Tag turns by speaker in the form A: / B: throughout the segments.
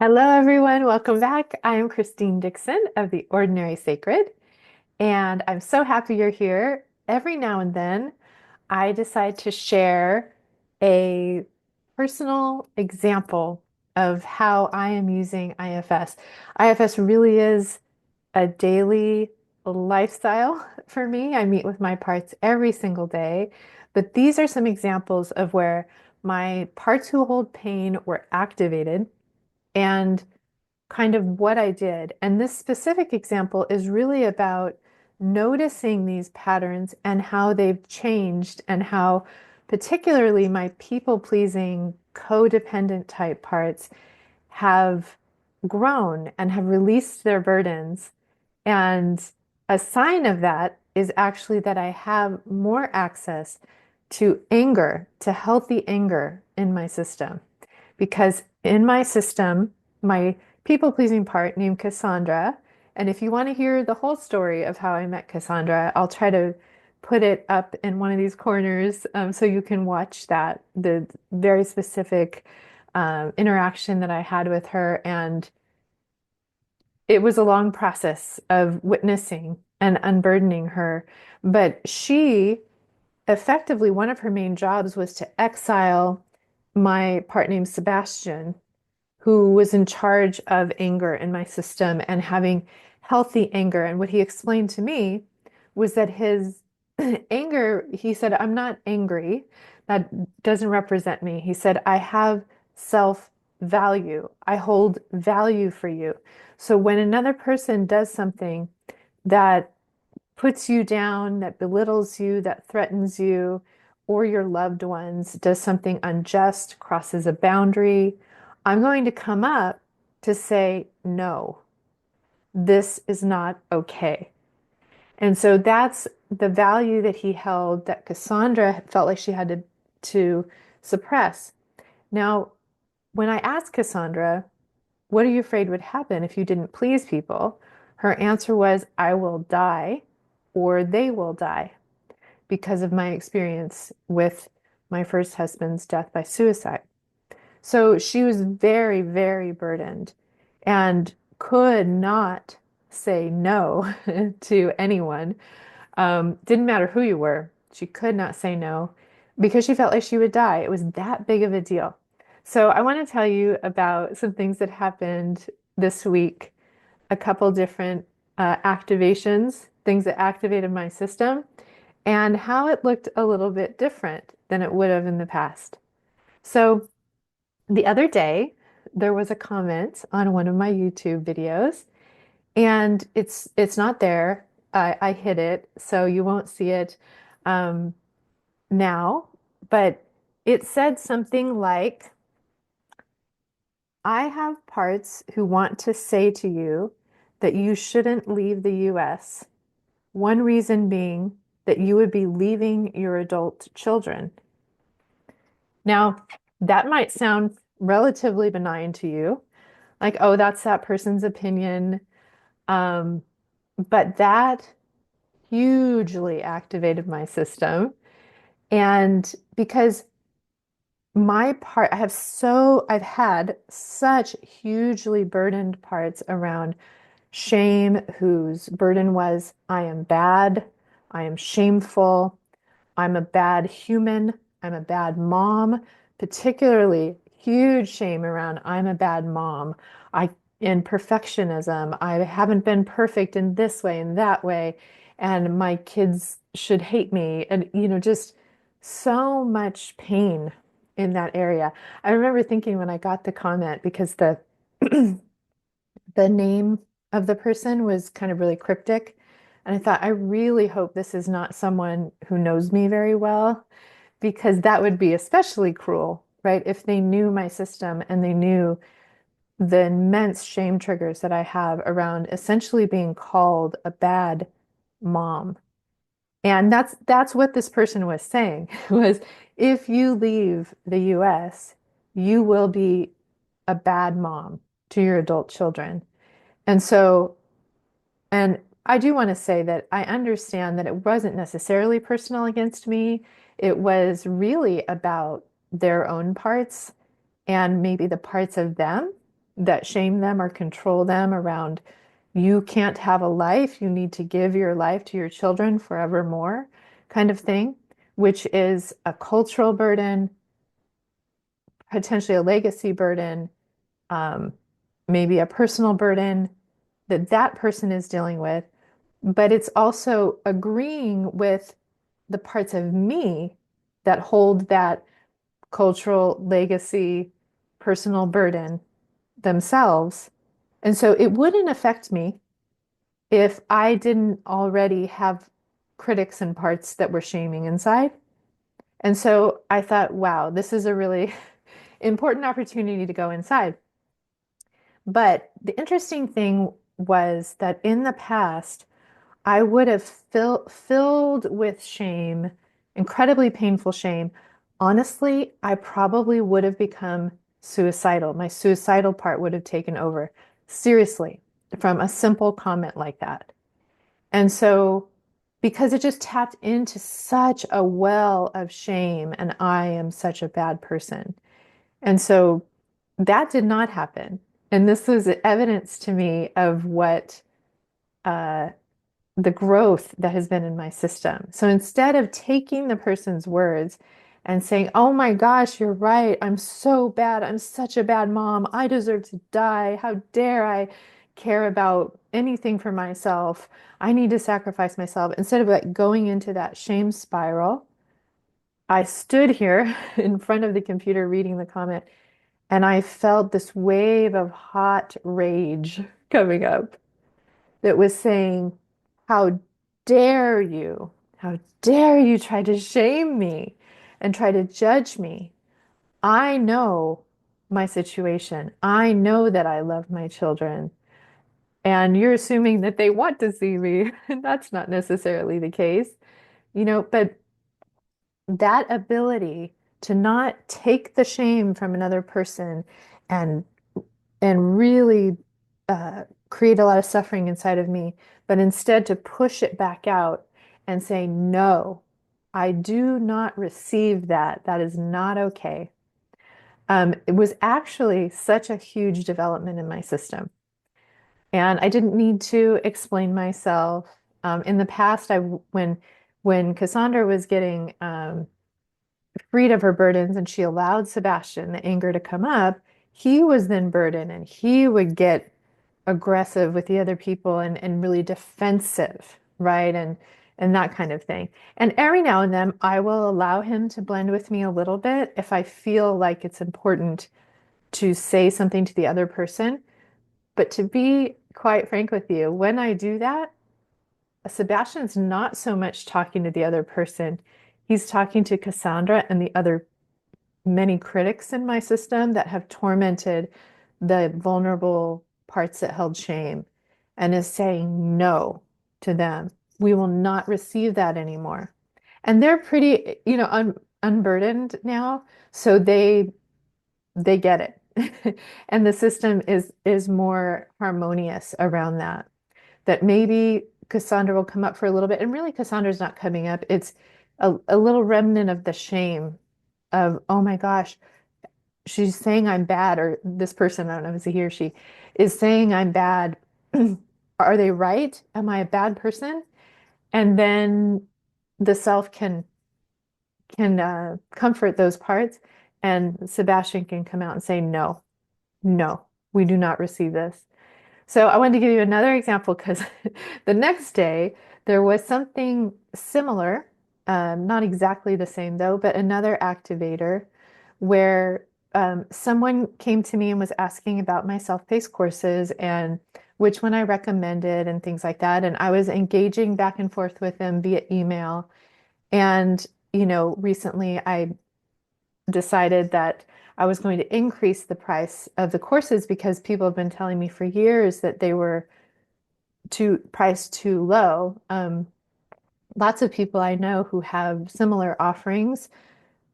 A: Hello, everyone. Welcome back. I am Christine Dixon of The Ordinary Sacred, and I'm so happy you're here. Every now and then, I decide to share a personal example of how I am using IFS. IFS really is a daily lifestyle for me. I meet with my parts every single day, but these are some examples of where my parts who hold pain were activated and kind of what I did. And this specific example is really about noticing these patterns and how they've changed, and how, particularly, my people-pleasing, codependent type parts have grown and have released their burdens. And a sign of that is actually that I have more access to anger, to healthy anger in my system. Because in my system, my people pleasing part named Cassandra, and if you want to hear the whole story of how I met Cassandra, I'll try to put it up in one of these corners so you can watch that, the very specific interaction that I had with her. And it was a long process of witnessing and unburdening her. But she effectively, one of her main jobs was to exile my part named Sebastian, who was in charge of anger in my system and having healthy anger. And what he explained to me was that his anger, he said, I'm not angry. That doesn't represent me. He said, I have self-value. I hold value for you. So when another person does something that puts you down, that belittles you, that threatens you, or your loved ones, does something unjust, crosses a boundary, I'm going to come up to say, no, this is not okay. And so that's the value that he held, that Cassandra felt like she had to suppress. Now, when I asked Cassandra, what are you afraid would happen if you didn't please people? Her answer was, I will die or they will die, because of my experience with my first husband's death by suicide. So she was very, very burdened and could not say no to anyone. Didn't matter who you were. She could not say no because she felt like she would die. It was that big of a deal. So I want to tell you about some things that happened this week, a couple different activations, things that activated my system, and how it looked a little bit different than it would have in the past. So the other day, there was a comment on one of my YouTube videos, and it's not there. I hid it, so you won't see it um, now. But it said something like, I have parts who want to say to you that you shouldn't leave the US. One reason being that you would be leaving your adult children. Now, that might sound relatively benign to you, like, oh, that's that person's opinion. Um, but that hugely activated my system. And because I've had such hugely burdened parts around shame, whose burden was, I am bad, I am shameful, I'm a bad human, I'm a bad mom, particularly huge shame around I'm a bad mom. I in perfectionism, I haven't been perfect in this way and that way, and my kids should hate me. And just so much pain in that area. I remember thinking when I got the comment, because the name of the person was kind of really cryptic. And I thought, I really hope this is not someone who knows me very well, because that would be especially cruel, right? If they knew my system and they knew the immense shame triggers that I have around essentially being called a bad mom. And that's what this person was saying was, if you leave the US, you will be a bad mom to your adult children. And so, and I do want to say that I understand that it wasn't necessarily personal against me. It was really about their own parts and maybe the parts of them that shame them or control them around you can't have a life, you need to give your life to your children forevermore, kind of thing, which is a cultural burden, potentially a legacy burden, um, maybe a personal burden that that person is dealing with. But it's also agreeing with the parts of me that hold that cultural legacy, personal burden themselves. And so it wouldn't affect me if I didn't already have critics and parts that were shaming inside. And so I thought, wow, this is a really important opportunity to go inside. But the interesting thing was that in the past, I would have filled with shame, incredibly painful shame. Honestly, I probably would have become suicidal. My suicidal part would have taken over. Seriously, from a simple comment like that. And so, because it just tapped into such a well of shame, and I am such a bad person. And so that did not happen. And this was evidence to me of what uh, the growth that has been in my system. So instead of taking the person's words and saying, oh my gosh, you're right. I'm so bad. I'm such a bad mom. I deserve to die. How dare I care about anything for myself? I need to sacrifice myself. Instead of like going into that shame spiral, I stood here in front of the computer reading the comment and I felt this wave of hot rage coming up that was saying, how dare you? How dare you try to shame me and try to judge me? I know my situation. I know that I love my children. And you're assuming that they want to see me. And that's not necessarily the case, but that ability to not take the shame from another person and really create a lot of suffering inside of me, but instead to push it back out and say, no, I do not receive that. That is not okay. It was actually such a huge development in my system. And I didn't need to explain myself. In the past, when Cassandra was getting freed of her burdens and she allowed Sebastian, the anger, to come up, he was then burdened and he would get aggressive with the other people and really defensive, right? And that kind of thing. And every now and then I will allow him to blend with me a little bit if I feel like it's important to say something to the other person. But to be quite frank with you, when I do that, Sebastian's not so much talking to the other person. He's talking to Cassandra and the other many critics in my system that have tormented the vulnerable parts that held shame and is saying no to them. We will not receive that anymore. And they're pretty, unburdened now, so they get it. And the system is more harmonious around that. That maybe Cassandra will come up for a little bit, and really Cassandra's not coming up. It's a little remnant of the shame of, oh my gosh, she's saying I'm bad, or this person, I don't know if it's a he or she, is saying I'm bad. Are they right? Am I a bad person? And then the self can comfort those parts, and Sebastian can come out and say, no, no, we do not receive this. So I wanted to give you another example because the next day there was something similar, not exactly the same though, but another activator where someone came to me and was asking about my self-paced courses and which one I recommended and things like that. And I was engaging back and forth with them via email. And, recently I decided that I was going to increase the price of the courses because people have been telling me for years that they were too priced too low. Lots of people I know who have similar offerings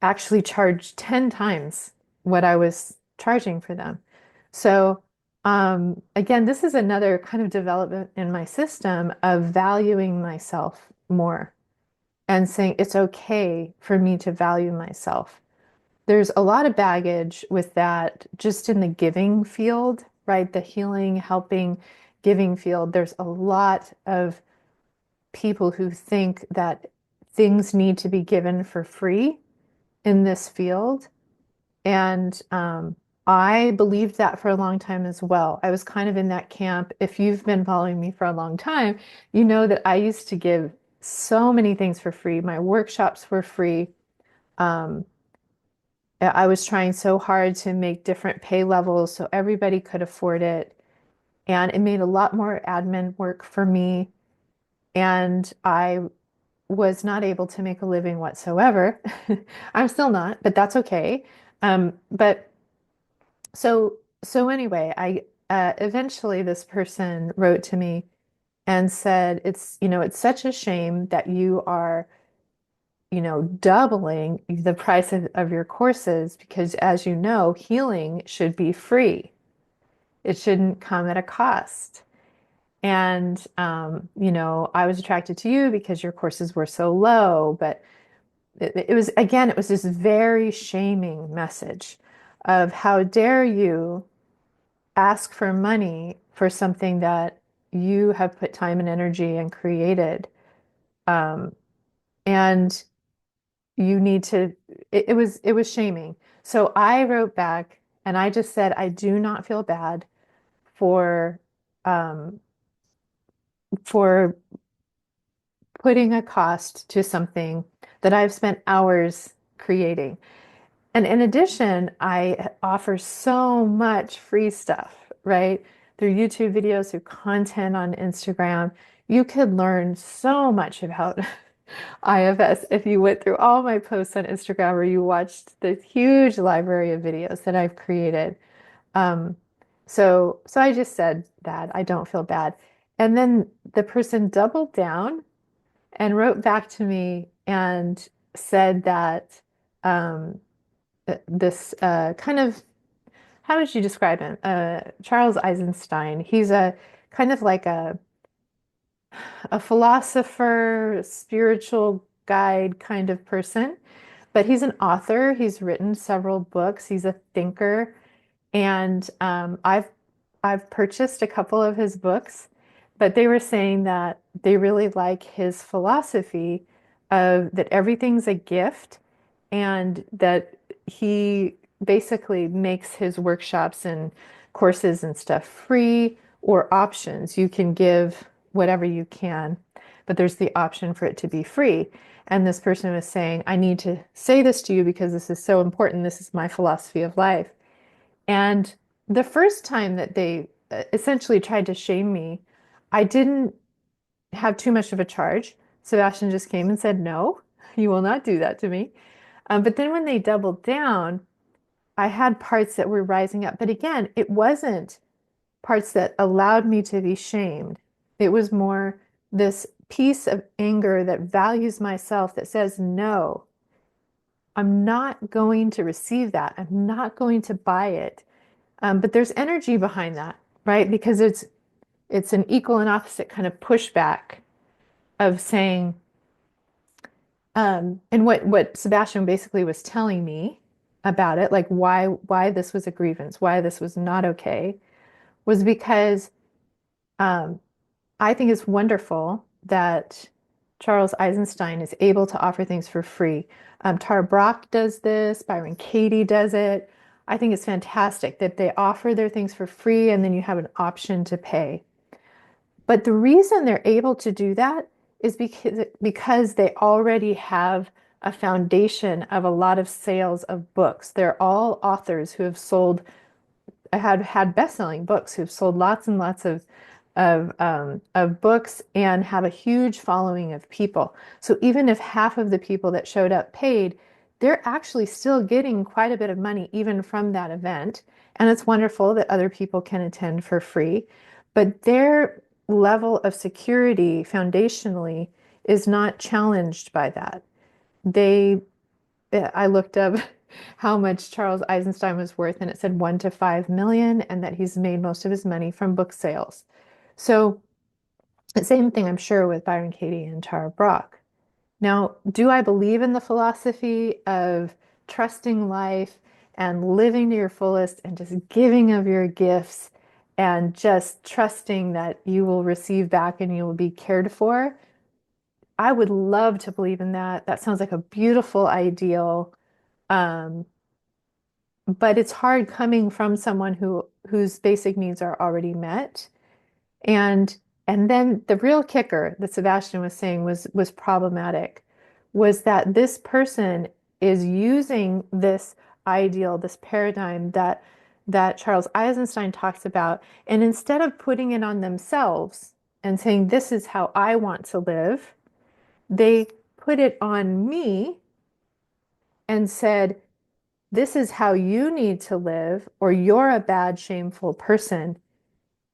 A: actually charge 10 times what I was charging for them. So again, this is another kind of development in my system of valuing myself more and saying it's okay for me to value myself. There's a lot of baggage with that just in the giving field. right? The healing, helping, giving field. There's a lot of people who think that things need to be given for free in this field. And I believed that for a long time as well. I was kind of in that camp. If you've been following me for a long time, you know that I used to give so many things for free. My workshops were free. Um, I was trying so hard to make different pay levels so everybody could afford it. And it made a lot more admin work for me. And I was not able to make a living whatsoever. I'm still not, but that's okay. But so anyway, I eventually this person wrote to me and said, it's such a shame that you are, doubling the price of your courses because as you know, healing should be free. It shouldn't come at a cost. And I was attracted to you because your courses were so low, but it was this very shaming message of how dare you ask for money for something that you have put time and energy and created. Um, and you need to, it was shaming. So I wrote back and I just said, I do not feel bad for, um, for putting a cost to something that I've spent hours creating. And in addition, I offer so much free stuff, right? Through YouTube videos, through content on Instagram. You could learn so much about IFS if you went through all my posts on Instagram or you watched the huge library of videos that I've created. Um, so I just said that I don't feel bad. And then the person doubled down and wrote back to me and said that um, this kind of, how would you describe him? Charles Eisenstein. He's a kind of like a philosopher, spiritual guide kind of person, but he's an author. He's written several books. He's a thinker. And I've purchased a couple of his books, but they were saying that they really like his philosophy of that everything's a gift and that he basically makes his workshops and courses and stuff free or options. You can give whatever you can, but there's the option for it to be free. And this person was saying, I need to say this to you because this is so important. This is my philosophy of life. And the first time that they essentially tried to shame me, I didn't have too much of a charge. Sebastian just came and said, no, you will not do that to me. But then when they doubled down, I had parts that were rising up. But again, it wasn't parts that allowed me to be shamed. It was more this piece of anger that values myself that says, no, I'm not going to receive that. I'm not going to buy it. But there's energy behind that, right? Because it's an equal and opposite kind of pushback of saying, and what Sebastian basically was telling me about it, like why this was a grievance, why this was not okay, was because um, I think it's wonderful that Charles Eisenstein is able to offer things for free. Tara Brach does this, Byron Katie does it. I think it's fantastic that they offer their things for free and then you have an option to pay. But the reason they're able to do that is because they already have a foundation of a lot of sales of books. They're all authors who have sold had best-selling books who've sold lots and lots of books and have a huge following of people. So even if half of the people that showed up paid, they're actually still getting quite a bit of money even from that event. And it's wonderful that other people can attend for free, but their level of security foundationally is not challenged by that. They I looked up how much Charles Eisenstein was worth, and it said 1 to 5 million, and that he's made most of his money from book sales. So, the same thing, I'm sure, with Byron Katie and Tara Brach. Now, do I believe in the philosophy of trusting life and living to your fullest and just giving of your gifts and just trusting that you will receive back and you will be cared for. I would love to believe in that. That sounds like a beautiful ideal. Um, but it's hard coming from someone whose basic needs are already met. And and then the real kicker that Sebastian was saying was problematic was that this person is using this ideal, this paradigm that Charles Eisenstein talks about, and instead of putting it on themselves and saying, this is how I want to live, they put it on me and said, this is how you need to live, or you're a bad, shameful person.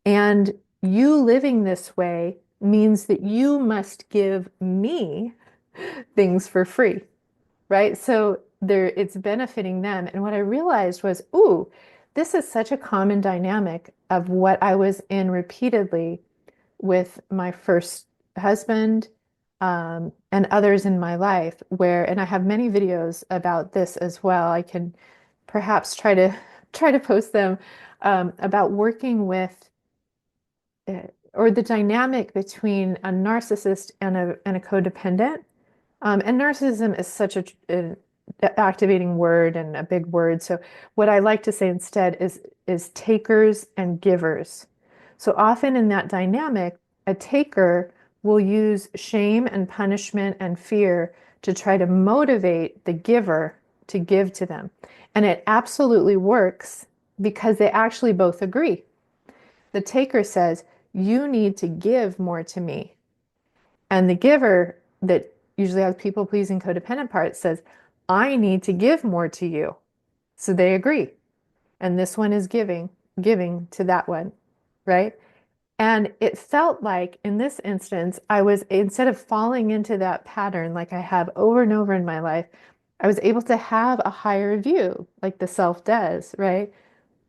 A: And you living this way means that you must give me things for free, right? So it's benefiting them. And what I realized was, ooh, this is such a common dynamic of what I was in repeatedly with my first husband, and others in my life and I have many videos about this as well. I can perhaps try to post them, about working with, or the dynamic between a narcissist and a codependent. And narcissism is such an activating word and a big word. So what I like to say instead is takers and givers. So often in that dynamic, a taker will use shame and punishment and fear to try to motivate the giver to give to them. And it absolutely works because they actually both agree. The taker says, you need to give more to me. And the giver, that usually has people pleasing codependent parts, says, I need to give more to you. So they agree. And this one is giving to that one, right? And it felt like in this instance, I was, instead of falling into that pattern like I have over and over in my life, I was able to have a higher view, like the self does, right?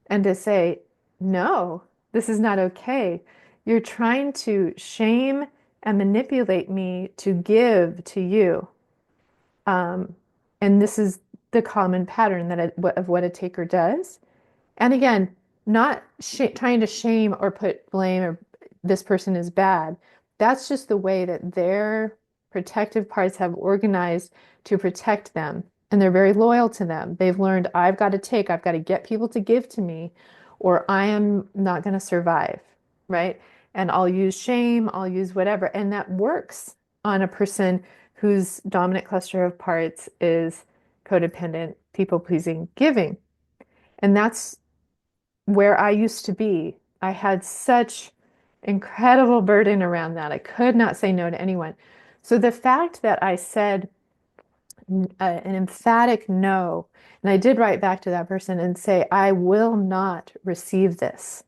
A: And to say, no, this is not okay. You're trying to shame and manipulate me to give to you. Um, and this is the common pattern of what a taker does. And again, not trying to shame or put blame or this person is bad. That's just the way that their protective parts have organized to protect them. And they're very loyal to them. They've learned, I've got to get people to give to me, or I am not going to survive, right? And I'll use shame, I'll use whatever. And that works on a person whose dominant cluster of parts is codependent, people pleasing, giving. And that's where I used to be. I had such incredible burden around that. I could not say no to anyone. So the fact that I said an emphatic no, and I did write back to that person and say, I will not receive this.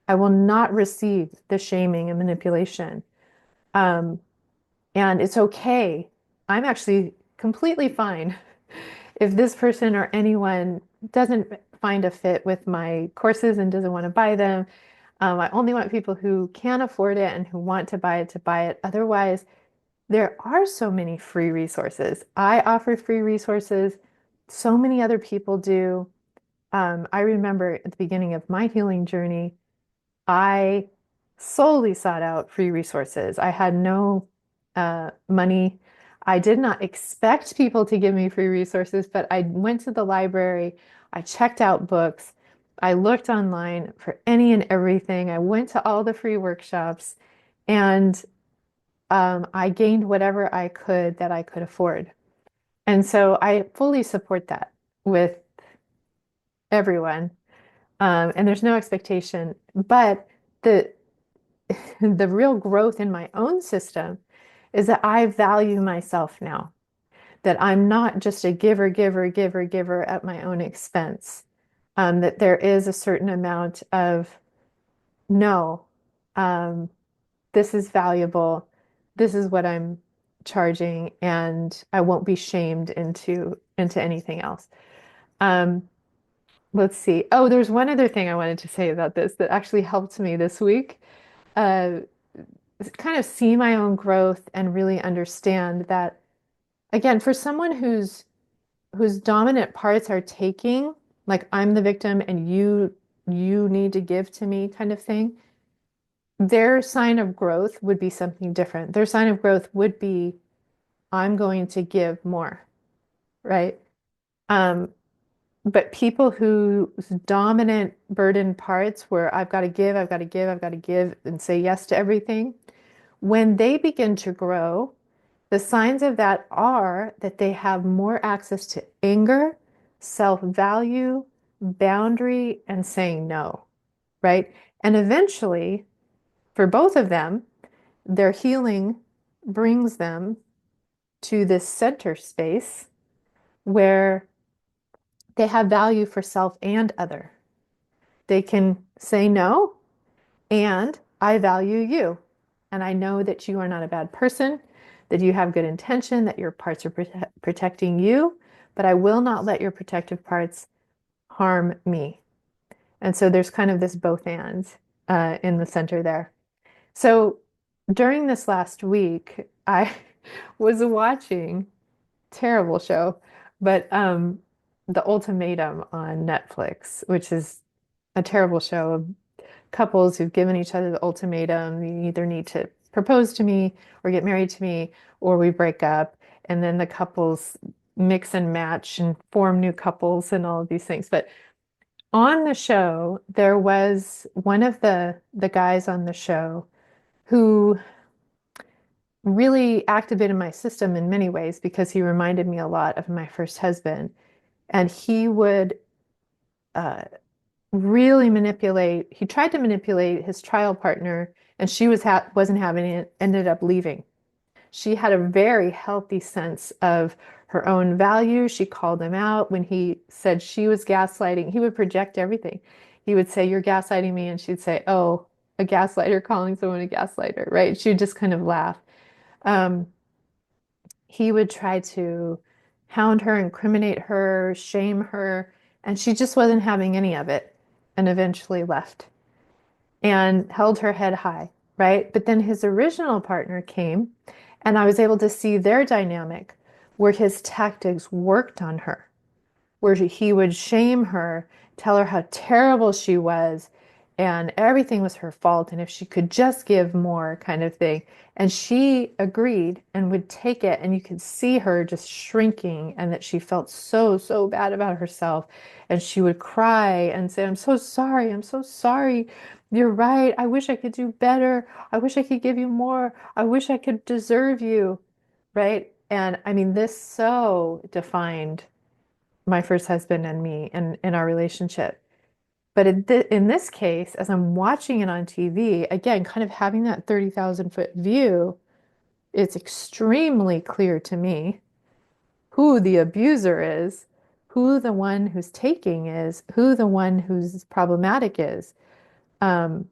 A: I will not receive the shaming and manipulation. Um, and it's okay. I'm actually completely fine if this person or anyone doesn't find a fit with my courses and doesn't want to buy them. I only want people who can afford it and who want to buy it. Otherwise, there are so many free resources. I offer free resources. So many other people do. I remember at the beginning of my healing journey, I solely sought out free resources. I had no money. I did not expect people to give me free resources, but I went to the library, I checked out books, I looked online for any and everything. I went to all the free workshops, and I gained whatever I could that I could afford. And so I fully support that with everyone. And there's no expectation, but the the real growth in my own system is that I value myself now, that I'm not just a giver, giver, giver, giver at my own expense. That there is a certain amount of no, um, this is valuable, this is what I'm charging, and I won't be shamed into anything else. Um, let's see. Oh, there's one other thing I wanted to say about this that actually helped me this week. Uh, kind of see my own growth and really understand that, again, for someone whose dominant parts are taking, like I'm the victim and you you need to give to me kind of thing, their sign of growth would be something different. Their sign of growth would be, I'm going to give more, right? Um, but people whose dominant burden parts where I've got to give, I've got to give, I've got to give, and say yes to everything, when they begin to grow, the signs of that are that they have more access to anger, self-value, boundary, and saying no, right? And eventually, for both of them, their healing brings them to this center space where they have value for self and other. They can say no, and I value you. And I know that you are not a bad person, that you have good intention, that your parts are protecting you, but I will not let your protective parts harm me. And so there's kind of this both and in the center there. So during this last week, I was watching terrible show, but The Ultimatum on Netflix, which is a terrible show of couples who've given each other the ultimatum. You either need to propose to me or get married to me, or we break up. And then the couples mix and match and form new couples and all of these things. But on the show, there was one of the guys on the show who really activated my system in many ways because he reminded me a lot of my first husband. And he would uh, really manipulate. He tried to manipulate his trial partner, and she wasn't having it, ended up leaving. She had a very healthy sense of her own value. She called him out when he said she was gaslighting. He would project everything. He would say, "You're gaslighting me," and she'd say, "Oh, a gaslighter calling someone a gaslighter," right? She would just kind of laugh. Um, he would try to hound her, incriminate her, shame her, and she just wasn't having any of it and eventually left and held her head high, right? But then his original partner came, and I was able to see their dynamic where his tactics worked on her, where he would shame her, tell her how terrible she was, and everything was her fault. And if she could just give more, kind of thing. And she agreed and would take it. And you could see her just shrinking and that she felt so, so bad about herself. And she would cry and say, "I'm so sorry. I'm so sorry. You're right. I wish I could do better. I wish I could give you more. I wish I could deserve you." Right. And I mean, this so defined my first husband and me and in our relationship. But in this case, as I'm watching it on TV, again, kind of having that 30,000-foot view, it's extremely clear to me who the abuser is, who the one who's taking is, who the one who's problematic is. Um,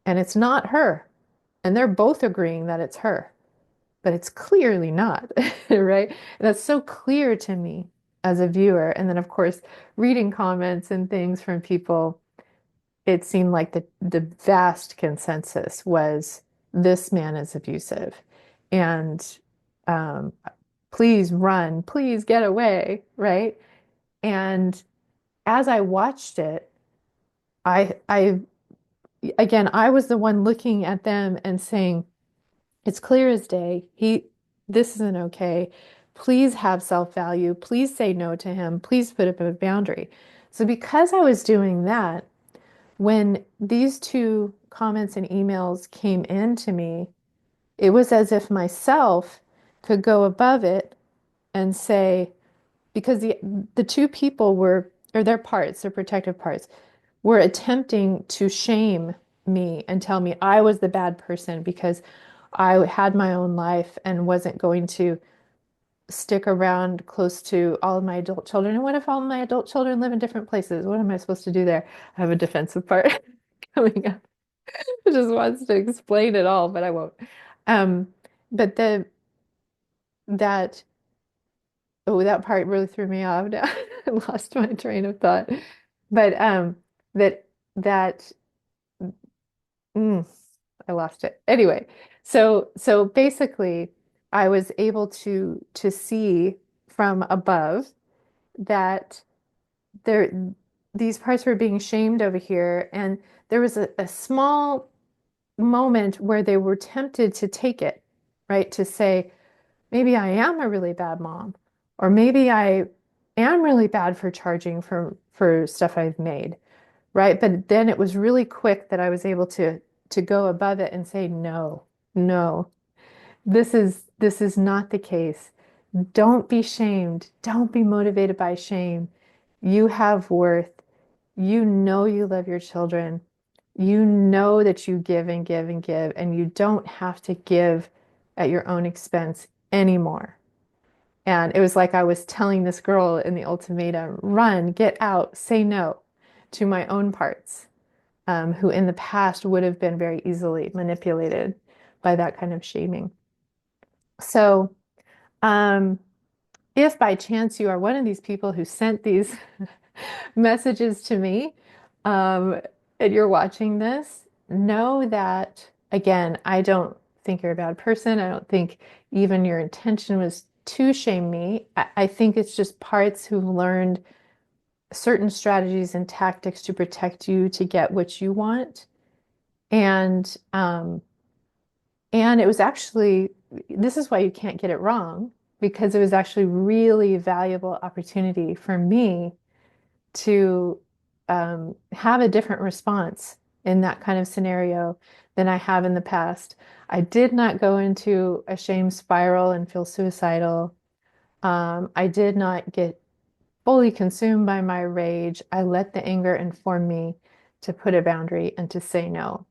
A: and it's not her. And they're both agreeing that it's her, but it's clearly not, right? And that's so clear to me as a viewer. And then, of course, reading comments and things from people, it seemed like the vast consensus was this man is abusive. And um, please run, please get away, right? And as I watched it, I again, I was the one looking at them and saying, it's clear as day. This isn't okay. Please have self-value. Please say no to him. Please put up a boundary. So because I was doing that, when these two comments and emails came in to me, it was as if myself could go above it and say, because the two people were, or their parts, their protective parts, were attempting to shame me and tell me I was the bad person because I had my own life and wasn't going to stick around close to all of my adult children. And what if all my adult children live in different places? What am I supposed to do there? I have a defensive part coming up. It just wants to explain it all, but I won't. Um, but that that part really threw me off now. I lost my train of thought. But that that mm, I lost it. Anyway, so basically I was able to see from above that there these parts were being shamed over here, and there was a small moment where they were tempted to take it, right? To say, maybe I am a really bad mom, or maybe I am really bad for charging for stuff I've made, right? But then it was really quick that I was able to go above it and say, no, no, this is not the case. Don't be shamed. Don't be motivated by shame. You have worth. You know you love your children. You know that you give and give and give, and you don't have to give at your own expense anymore. And it was like I was telling this girl in the ultimatum, run, get out, say no to my own parts, who in the past would have been very easily manipulated by that kind of shaming. So, um, if by chance you are one of these people who sent these messages to me, um, and you're watching this, know that, again, I don't think you're a bad person. I don't think even your intention was to shame me. I think it's just parts who've learned certain strategies and tactics to protect you to get what you want. And it was actually, this is why you can't get it wrong, because it was actually really valuable opportunity for me to have a different response in that kind of scenario than I have in the past. I did not go into a shame spiral and feel suicidal. I did not get fully consumed by my rage. I let the anger inform me to put a boundary and to say no.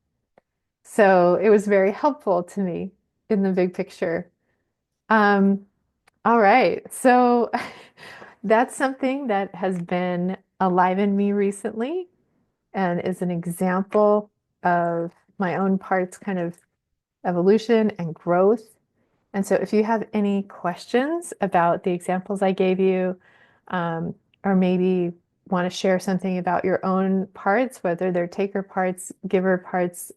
A: So it was very helpful to me in the big picture. Um, all right. So that's something that has been alive in me recently and is an example of my own parts kind of evolution and growth. And so if you have any questions about the examples I gave you, um, or maybe want to share something about your own parts, whether they're taker parts, giver parts,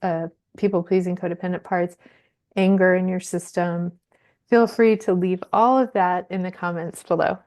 A: people-pleasing, codependent parts, anger in your system, feel free to leave all of that in the comments below.